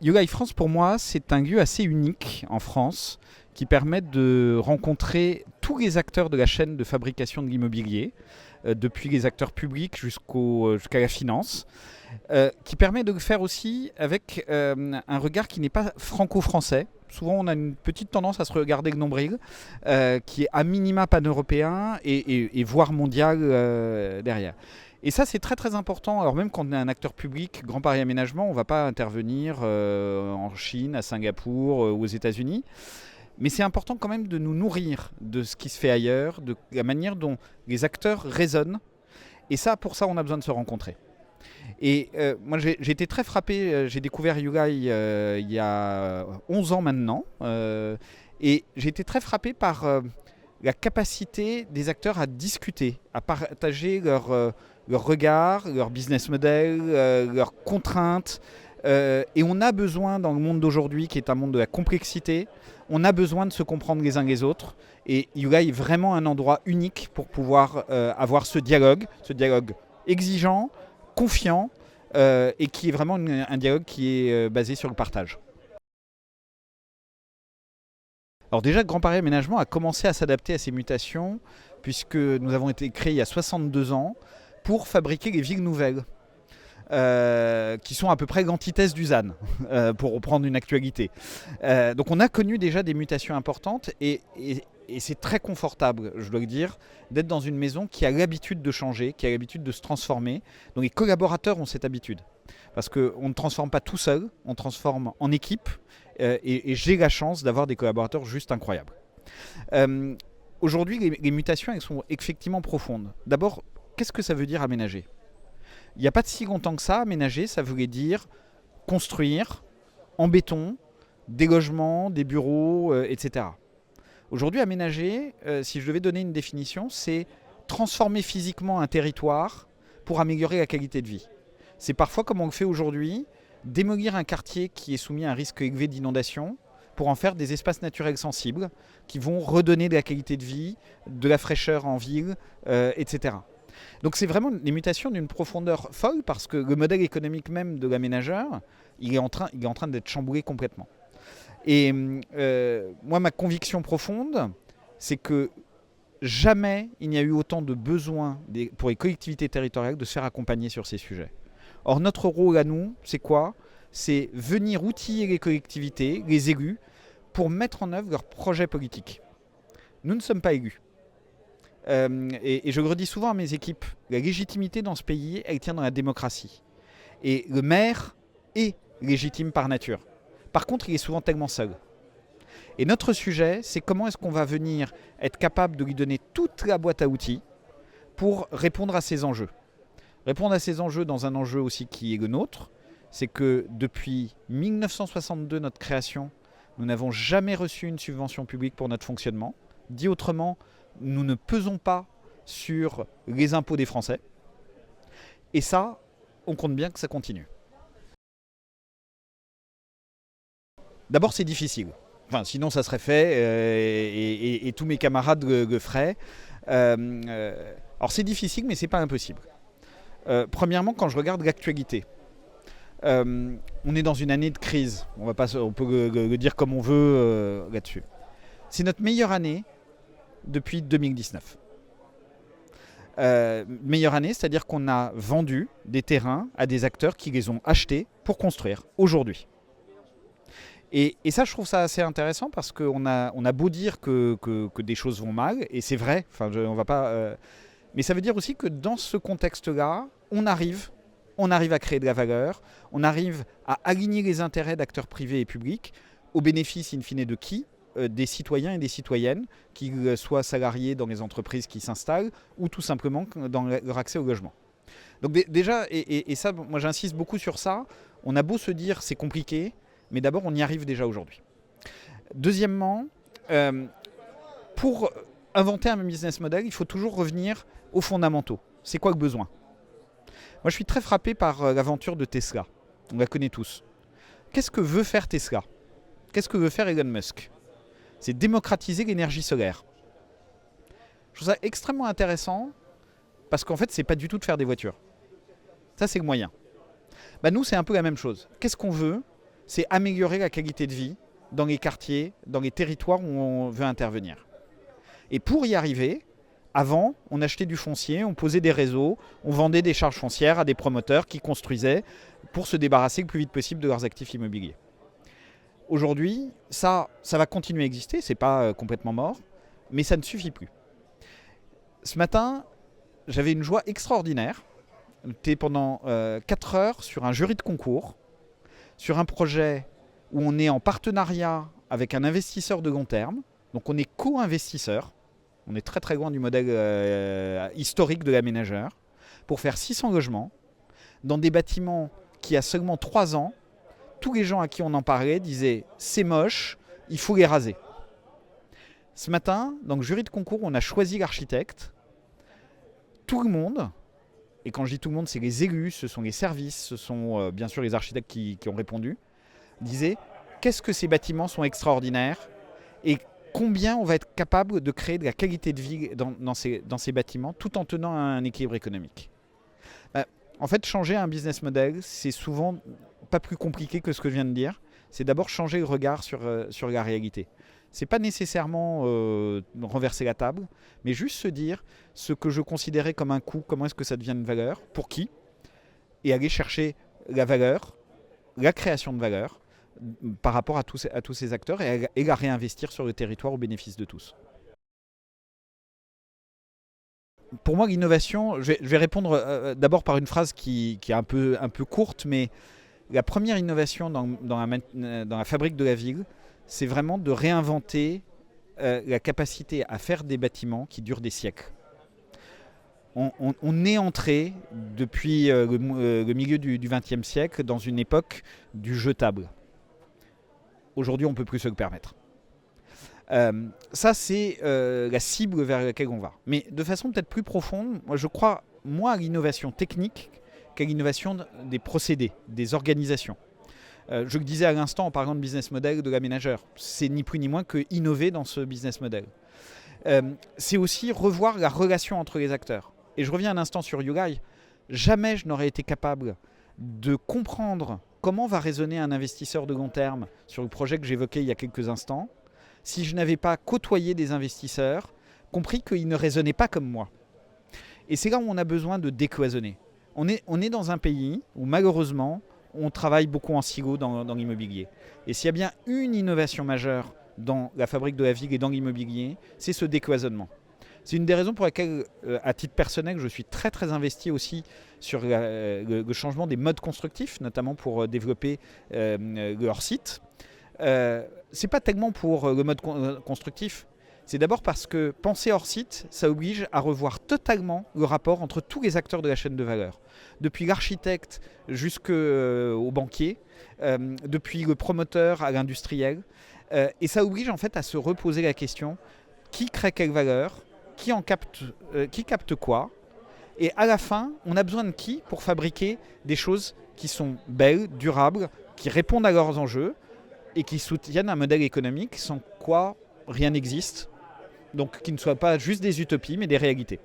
Yoga France, pour moi, c'est un lieu assez unique en France qui permet de rencontrer tous les acteurs de la chaîne de fabrication de l'immobilier, depuis les acteurs publics jusqu'à la finance, qui permet de le faire aussi avec un regard qui n'est pas franco-français. Souvent, on a une petite tendance à se regarder le nombril, qui est à minima pan-européen et voire mondial derrière. Et ça, c'est très très important. Alors même quand on est un acteur public, Grand Paris Aménagement, on ne va pas intervenir en Chine, à Singapour ou aux États-Unis. Mais c'est important quand même de nous nourrir de ce qui se fait ailleurs, de la manière dont les acteurs raisonnent. Et ça, pour ça, on a besoin de se rencontrer. Et moi, j'ai été très frappé. J'ai découvert Yugai il y a 11 ans maintenant. Et j'ai été très frappé par la capacité des acteurs à discuter, à partager leur regard, leur business model, leurs contraintes. Et on a besoin, dans le monde d'aujourd'hui, qui est un monde de la complexité, on a besoin de se comprendre les uns les autres. Et Yugai est vraiment un endroit unique pour pouvoir avoir ce dialogue exigeant, confiant, et qui est vraiment un dialogue qui est basé sur le partage. Alors déjà, Grand Paris Aménagement a commencé à s'adapter à ces mutations, puisque nous avons été créés il y a 62 ans pour fabriquer les villes nouvelles. Qui sont à peu près l'antithèse du ZAN, pour reprendre une actualité. Donc on a connu déjà des mutations importantes et c'est très confortable, je dois le dire, d'être dans une maison qui a l'habitude de changer, qui a l'habitude de se transformer. Donc les collaborateurs ont cette habitude. Parce qu'on ne transforme pas tout seul, on transforme en équipe et j'ai la chance d'avoir des collaborateurs juste incroyables. Aujourd'hui, les mutations elles sont effectivement profondes. D'abord, qu'est-ce que ça veut dire aménager ? Il n'y a pas de si longtemps que ça, aménager, ça voulait dire construire en béton des logements, des bureaux, etc. Aujourd'hui, aménager, si je devais donner une définition, c'est transformer physiquement un territoire pour améliorer la qualité de vie. C'est parfois, comme on le fait aujourd'hui, démolir un quartier qui est soumis à un risque élevé d'inondation pour en faire des espaces naturels sensibles qui vont redonner de la qualité de vie, de la fraîcheur en ville, etc. Donc c'est vraiment des mutations d'une profondeur folle parce que le modèle économique même de l'aménageur, il est en train d'être chamboulé complètement. Et moi, ma conviction profonde, c'est que jamais il n'y a eu autant de besoins pour les collectivités territoriales de se faire accompagner sur ces sujets. Or, notre rôle à nous, c'est quoi ? C'est venir outiller les collectivités, les élus, pour mettre en œuvre leurs projets politiques. Nous ne sommes pas élus. Et je le redis souvent à mes équipes, la légitimité dans ce pays, elle tient dans la démocratie. Et le maire est légitime par nature. Par contre, il est souvent tellement seul. Et notre sujet, c'est comment est-ce qu'on va venir être capable de lui donner toute la boîte à outils pour répondre à ces enjeux. Répondre à ces enjeux dans un enjeu aussi qui est le nôtre, c'est que depuis 1962, notre création, nous n'avons jamais reçu une subvention publique pour notre fonctionnement. Dit autrement, nous ne pesons pas sur les impôts des Français. Et ça, on compte bien que ça continue. D'abord, c'est difficile. Enfin, sinon, ça serait fait et tous mes camarades le feraient. Alors, c'est difficile, mais c'est pas impossible. Premièrement, quand je regarde l'actualité, on est dans une année de crise. On peut le dire comme on veut là-dessus. C'est notre meilleure année depuis 2019. Meilleure année, c'est-à-dire qu'on a vendu des terrains à des acteurs qui les ont achetés pour construire aujourd'hui. Et ça, je trouve ça assez intéressant parce qu'on a beau dire que des choses vont mal, et c'est vrai, on va pas, mais ça veut dire aussi que dans ce contexte-là, on arrive à créer de la valeur, on arrive à aligner les intérêts d'acteurs privés et publics au bénéfice in fine de qui ? Des citoyens et des citoyennes, qu'ils soient salariés dans les entreprises qui s'installent ou tout simplement dans leur accès au logement. Donc déjà, et ça, moi j'insiste beaucoup sur ça, on a beau se dire c'est compliqué, mais d'abord on y arrive déjà aujourd'hui. Deuxièmement, pour inventer un business model, il faut toujours revenir aux fondamentaux. C'est quoi le besoin ? Moi je suis très frappé par l'aventure de Tesla. On la connaît tous. Qu'est-ce que veut faire Tesla ? Qu'est-ce que veut faire Elon Musk ? C'est démocratiser l'énergie solaire. Je trouve ça extrêmement intéressant parce qu'en fait, c'est pas du tout de faire des voitures. Ça, c'est le moyen. Nous, c'est un peu la même chose. Qu'est-ce qu'on veut ? c'est améliorer la qualité de vie dans les quartiers, dans les territoires où on veut intervenir. Et pour y arriver, avant, on achetait du foncier, on posait des réseaux, on vendait des charges foncières à des promoteurs qui construisaient pour se débarrasser le plus vite possible de leurs actifs immobiliers. Aujourd'hui, ça va continuer à exister, c'est pas complètement mort, mais ça ne suffit plus. Ce matin, j'avais une joie extraordinaire. J'étais pendant 4 heures sur un jury de concours, sur un projet où on est en partenariat avec un investisseur de long terme, donc on est co-investisseur, on est très très loin du modèle historique de l'aménageur, pour faire 600 logements dans des bâtiments qui, a seulement 3 ans, tous les gens à qui on en parlait disaient « c'est moche, il faut les raser ». Ce matin, dans le jury de concours, on a choisi l'architecte. Tout le monde, et quand je dis tout le monde, c'est les élus, ce sont les services, ce sont bien sûr les architectes qui ont répondu, disaient « qu'est-ce que ces bâtiments sont extraordinaires et combien on va être capable de créer de la qualité de vie dans ces bâtiments tout en tenant un équilibre économique ». En fait, changer un business model, c'est souvent pas plus compliqué que ce que je viens de dire. C'est d'abord changer le regard sur la réalité. C'est pas nécessairement renverser la table, mais juste se dire ce que je considérais comme un coût, comment est-ce que ça devient une valeur, pour qui, et aller chercher la valeur, la création de valeur par rapport à tous ces acteurs et la réinvestir sur le territoire au bénéfice de tous. Pour moi, l'innovation, je vais répondre d'abord par une phrase qui est un peu courte, mais la première innovation dans la fabrique de la ville, c'est vraiment de réinventer la capacité à faire des bâtiments qui durent des siècles. On est entré depuis le milieu du XXe siècle dans une époque du jetable. Aujourd'hui, on ne peut plus se le permettre. Ça, c'est la cible vers laquelle on va. Mais de façon peut-être plus profonde, moi, je crois moins à l'innovation technique qu'à l'innovation des procédés, des organisations. Je le disais à l'instant en parlant de business model de l'aménageur. C'est ni plus ni moins que innover dans ce business model. C'est aussi revoir la relation entre les acteurs. Et je reviens un instant sur YouGuide. Jamais je n'aurais été capable de comprendre comment va raisonner un investisseur de long terme sur le projet que j'évoquais il y a quelques instants si je n'avais pas côtoyé des investisseurs, compris qu'ils ne raisonnaient pas comme moi. Et c'est là où on a besoin de décloisonner. On est dans un pays où malheureusement, on travaille beaucoup en silo dans l'immobilier. Et s'il y a bien une innovation majeure dans la fabrique de la ville et dans l'immobilier, c'est ce décloisonnement. C'est une des raisons pour lesquelles, à titre personnel, je suis très très investi aussi sur le changement des modes constructifs, notamment pour développer le hors-site. C'est pas tellement pour le mode constructif, c'est d'abord parce que penser hors-site, ça oblige à revoir totalement le rapport entre tous les acteurs de la chaîne de valeur. Depuis l'architecte jusqu'au banquier, depuis le promoteur à l'industriel. Et ça oblige en fait à se reposer la question, qui crée quelle valeur, qui capte quoi, et à la fin, on a besoin de qui pour fabriquer des choses qui sont belles, durables, qui répondent à leurs enjeux, et qui soutiennent un modèle économique sans quoi rien n'existe, donc qui ne soient pas juste des utopies mais des réalités.